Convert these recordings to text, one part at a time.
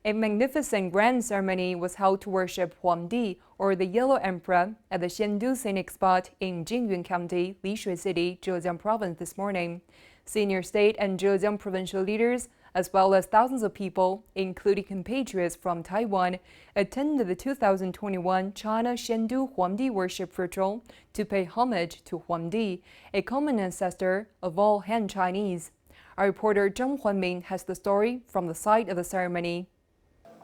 A magnificent grand ceremony was held to worship Huangdi, or the Yellow Emperor, at the Xiandu scenic spot in Jinyun County, Lishui City, Zhejiang Province this morning. Senior state and Zhejiang provincial leaders, as well as thousands of people, including compatriots from Taiwan, attended the 2021 China Xiandu黄帝worship ritual to pay homage to Huangdi, a common ancestor of all Han Chinese. Our reporter Zhang Huanming has the story from the site of the ceremony.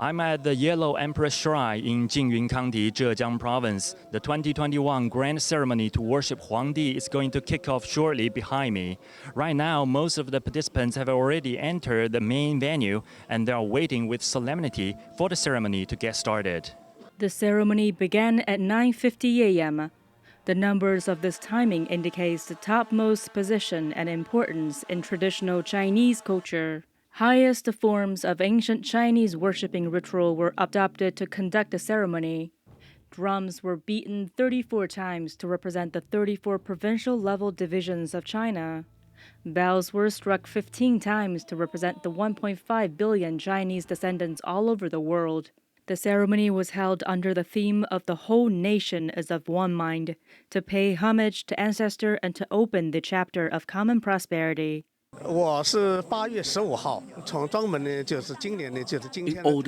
I'm at the Yellow Emperor Shrine in Jinyun County, Zhejiang Province. The 2021 grand ceremony to worship Huangdi is going to kick off shortly behind me. Right now, most of the participants have already entered the main venue, and they are waiting with solemnity for the ceremony to get started. The ceremony began at 9:50 a.m. The numbers of this timing indicates the topmost position and importance in traditional Chinese culture. Highest forms of ancient Chinese worshipping ritual were adopted to conduct the ceremony. Drums were beaten 34 times to represent the 34 provincial level divisions of China. Bells were struck 15 times to represent the 1.5 billion Chinese descendants all over the world. The ceremony was held under the theme of the whole nation is of one mind, to pay homage to ancestor and to open the chapter of common prosperity. In order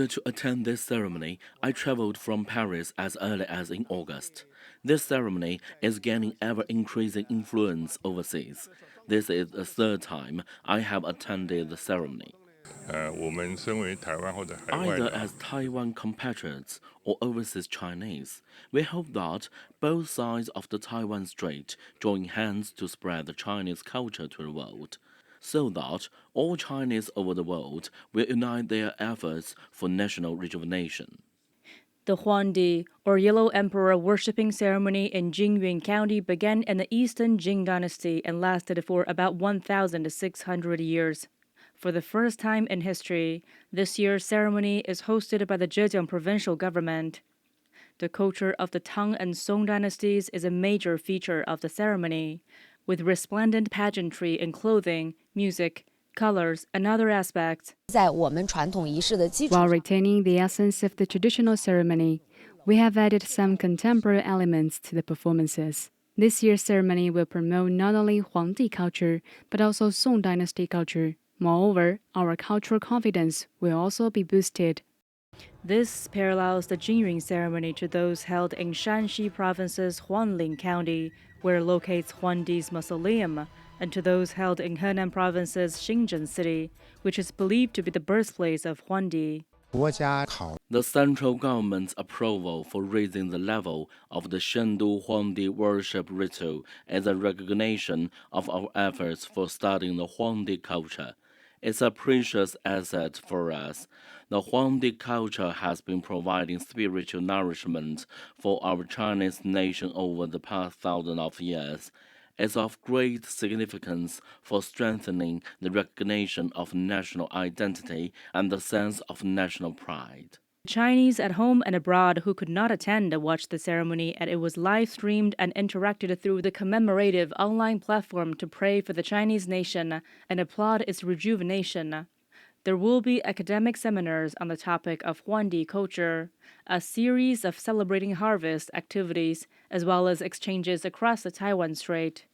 to attend this ceremony, I traveled from Paris as early as in August. This ceremony is gaining ever-increasing influence overseas. This is the third time I have attended the ceremony. Either as Taiwan compatriots or overseas Chinese, we hope that both sides of the Taiwan Strait join hands to spread the Chinese culture to the world, so that all Chinese over the world will unite their efforts for national rejuvenation. The Huangdi, or Yellow Emperor worshipping ceremony in Jinyun County began in the Eastern Jin Dynasty and lasted for about 1,600 years. For the first time in history, this year's ceremony is hosted by the Zhejiang provincial government. The culture of the Tang and Song dynasties is a major feature of the ceremony, with resplendent pageantry in clothing, music, colors, and other aspects. While retaining the essence of the traditional ceremony, we have added some contemporary elements to the performances. This year's ceremony will promote not only Huangdi culture, but also Song dynasty culture. Moreover, our cultural confidence will also be boosted. This parallels the Jinyun ceremony to those held in Shanxi Province's Huangling County, where locates Huangdi's mausoleum, and to those held in Henan Province's Xinzhen City, which is believed to be the birthplace of Huangdi. The central government's approval for raising the level of the Xiandu Huangdi worship ritual is a recognition of our efforts for studying the Huangdi culture. It's a precious asset for us. The Huangdi culture has been providing spiritual nourishment for our Chinese nation over the past thousands of years. It's of great significance for strengthening the recognition of national identity and the sense of national pride. Chinese at home and abroad who could not attend watched the ceremony, and it was live-streamed and interacted through the commemorative online platform to pray for the Chinese nation and applaud its rejuvenation. There will be academic seminars on the topic of Huangdi culture, a series of celebrating harvest activities, as well as exchanges across the Taiwan Strait.